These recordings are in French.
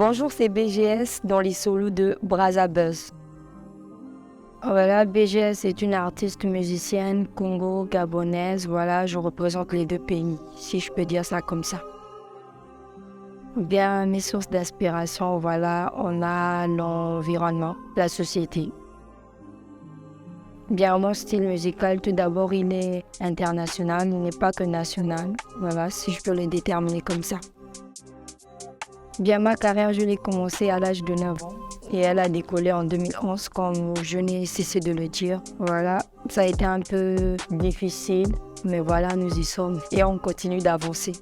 Bonjour, c'est BGS dans les solos de Brazza Buzz. Voilà, BGS est une artiste musicienne congo-gabonaise. Voilà, je représente les deux pays, si je peux dire ça comme ça. Bien, mes sources d'inspiration, voilà, on a l'environnement, la société. Bien, mon style musical, tout d'abord, il est international, il n'est pas que national. Voilà, si je peux le déterminer comme ça. Bien, ma carrière, je l'ai commencée à l'âge de 9 ans et elle a décollé en 2011, comme je n'ai cessé de le dire. Voilà, ça a été un peu difficile, mais voilà, nous y sommes et on continue d'avancer.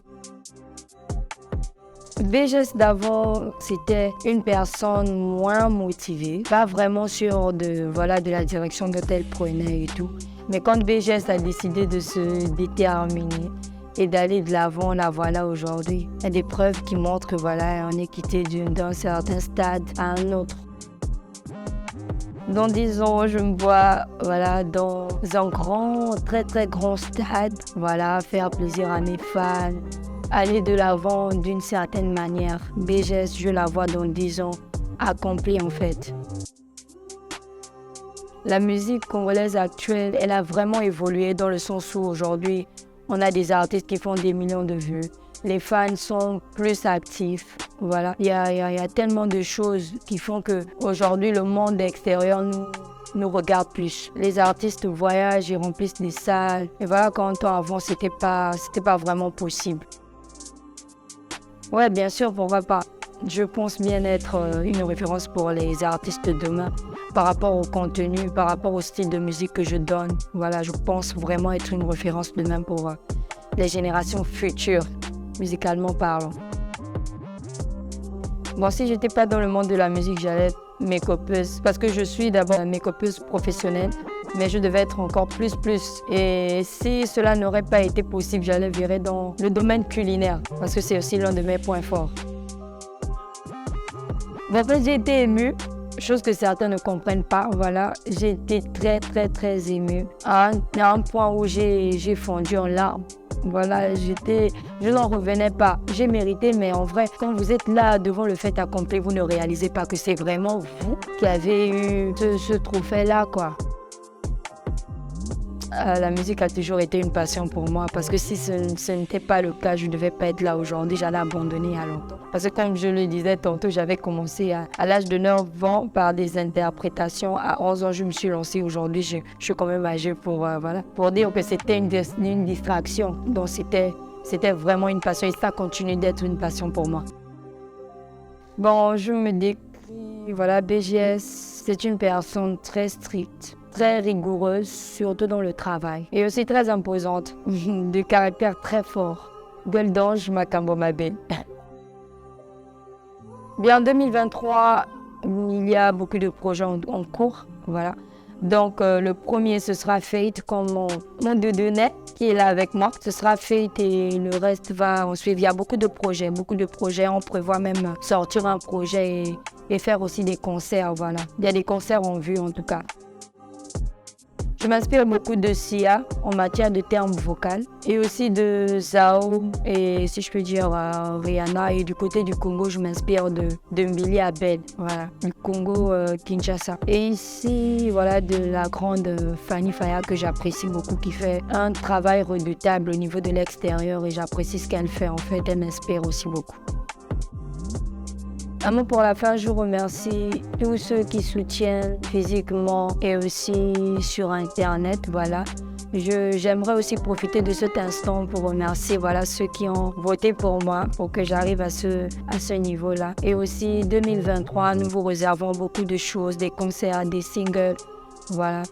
BGS d'avant, c'était une personne moins motivée, pas vraiment sûre de la direction dont elle prenait et tout. Mais quand BGS a décidé de se déterminer et d'aller de l'avant, la voilà aujourd'hui. Il y a des preuves qui montrent que voilà, on est quitté d'un certain stade à un autre. Dans 10 ans, je me vois dans un grand, très très grand stade, faire plaisir à mes fans, aller de l'avant d'une certaine manière. BGS, je la vois dans 10 ans, accomplie en fait. La musique congolaise actuelle, elle a vraiment évolué dans le sens où aujourd'hui, on a des artistes qui font des millions de vues. Les fans sont plus actifs. Voilà. Il y a tellement de choses qui font qu'aujourd'hui, le monde extérieur nous regarde plus. Les artistes voyagent, ils remplissent des salles. Et voilà, quand avant, c'était pas vraiment possible. Ouais, bien sûr, pourquoi pas. Je pense bien être une référence pour les artistes de demain par rapport au contenu, par rapport au style de musique que je donne. Voilà, je pense vraiment être une référence demain pour les générations futures, musicalement parlant. Bon, si j'étais pas dans le monde de la musique, j'allais être make-upeuse parce que je suis d'abord make-upeuse professionnelle, mais je devais être encore plus. Et si cela n'aurait pas été possible, j'allais virer dans le domaine culinaire parce que c'est aussi l'un de mes points forts. En fait, j'ai été émue, chose que certains ne comprennent pas. Voilà, j'ai été très émue. À un point où j'ai fondu en larmes. Voilà, je n'en revenais pas. J'ai mérité, mais en vrai, quand vous êtes là devant le fait accompli, vous ne réalisez pas que c'est vraiment vous qui avez eu ce trophée-là, quoi. La musique a toujours été une passion pour moi parce que si ce n'était pas le cas, je ne devais pas être là aujourd'hui, j'allais abandonner à longtemps. Parce que comme je le disais tantôt, j'avais commencé à l'âge de 9 ans par des interprétations. À 11 ans, je me suis lancée. Aujourd'hui, je suis quand même âgée pour dire que c'était une distraction. Donc c'était vraiment une passion et ça continue d'être une passion pour moi. Bon, je me décris, BGS, c'est une personne très stricte, très rigoureuse, surtout dans le travail. Et aussi très imposante, de caractère très fort. Gueule d'ange, Makambo Mabe. Bien, en 2023, il y a beaucoup de projets en cours, voilà. Donc, le premier, ce sera Fate, comme mon doudounet qui est là avec moi. Ce sera Fate et le reste va en suivre. Il y a beaucoup de projets. On prévoit même sortir un projet et faire aussi des concerts, voilà. Il y a des concerts en vue, en tout cas. Je m'inspire beaucoup de Sia en matière de termes vocaux et aussi de Zao et si je peux dire Rihanna. Et du côté du Congo, je m'inspire de Mbili Abel, voilà, du Congo Kinshasa. Et ici, de la grande Fanny Faya que j'apprécie beaucoup, qui fait un travail redoutable au niveau de l'extérieur et j'apprécie ce qu'elle fait. En fait, elle m'inspire aussi beaucoup. Un mot pour la fin, je remercie tous ceux qui soutiennent physiquement et aussi sur Internet, voilà. J'aimerais aussi profiter de cet instant pour remercier ceux qui ont voté pour moi, pour que j'arrive à ce niveau-là. Et aussi 2023, nous vous réservons beaucoup de choses, des concerts, des singles, voilà.